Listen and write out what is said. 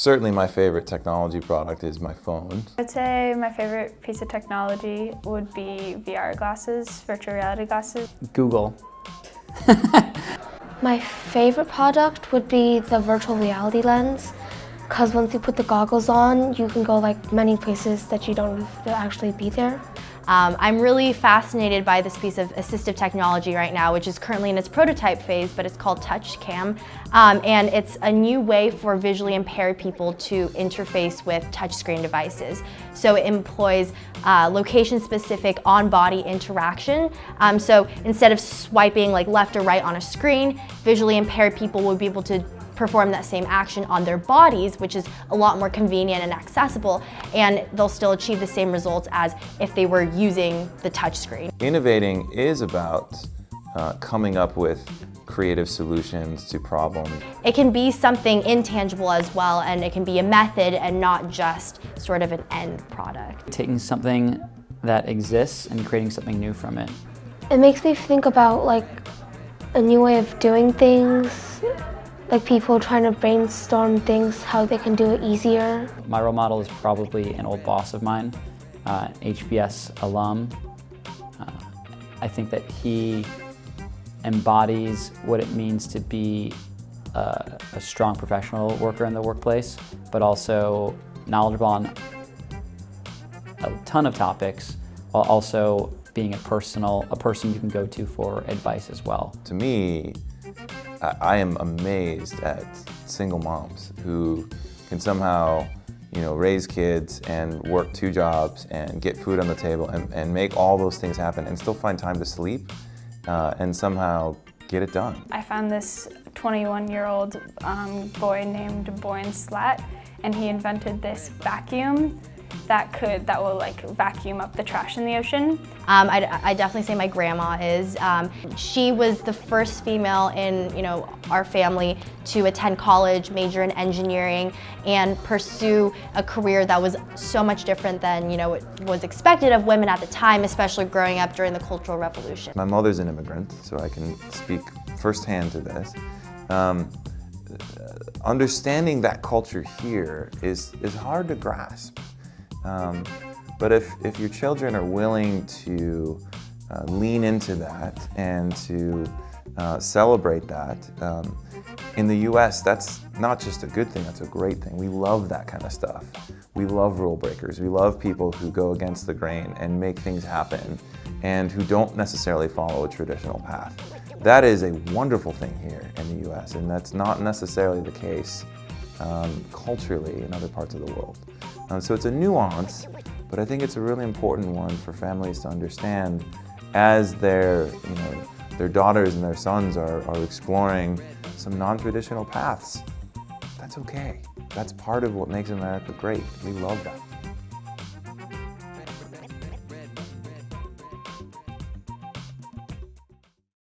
Certainly my favorite technology product is my phone. I'd say my favorite piece of technology would be VR glasses, virtual reality glasses. Google. My favorite product would be the virtual reality lens, because once you put the goggles on, you can go like many places that you don't have to actually be there. I'm really fascinated by this piece of assistive technology right now, which is currently in its prototype phase, but it's called TouchCam. And it's a new way for visually impaired people to interface with touchscreen devices. So it employs location-specific on-body interaction. So instead of swiping like left or right on a screen, visually impaired people will be able to perform that same action on their bodies, which is a lot more convenient and accessible, and they'll still achieve the same results as if they were using the touchscreen. Innovating is about coming up with creative solutions to problems. It can be something intangible as well, and it can be a method and not just sort of an end product. Taking something that exists and creating something new from it. It makes me think about like a new way of doing things, like people trying to brainstorm things, how they can do it easier. My role model is probably an old boss of mine, HBS alum. I think that he embodies what it means to be a strong professional worker in the workplace, but also knowledgeable on a ton of topics, while also being a person you can go to for advice as well. To me, I am amazed at single moms who can somehow, raise kids and work 2 jobs and get food on the table and make all those things happen and still find time to sleep and somehow get it done. I found this 21-year-old boy named Boyne Slat, and he invented this vacuum that will like vacuum up the trash in the ocean. I definitely say my grandma is. She was the first female in our family to attend college, major in engineering, and pursue a career that was so much different than what was expected of women at the time, especially growing up during the Cultural Revolution. My mother's an immigrant, so I can speak firsthand to this. Understanding that culture here is hard to grasp. But if your children are willing to lean into that and to celebrate that, in the US, that's not just a good thing, that's a great thing. We love that kind of stuff. We love rule breakers. We love people who go against the grain and make things happen and who don't necessarily follow a traditional path. That is a wonderful thing here in the US, and that's not necessarily the case culturally in other parts of the world. So it's a nuance, but I think it's a really important one for families to understand as their daughters and their sons are exploring some non-traditional paths. That's okay. That's part of what makes America great. We love that.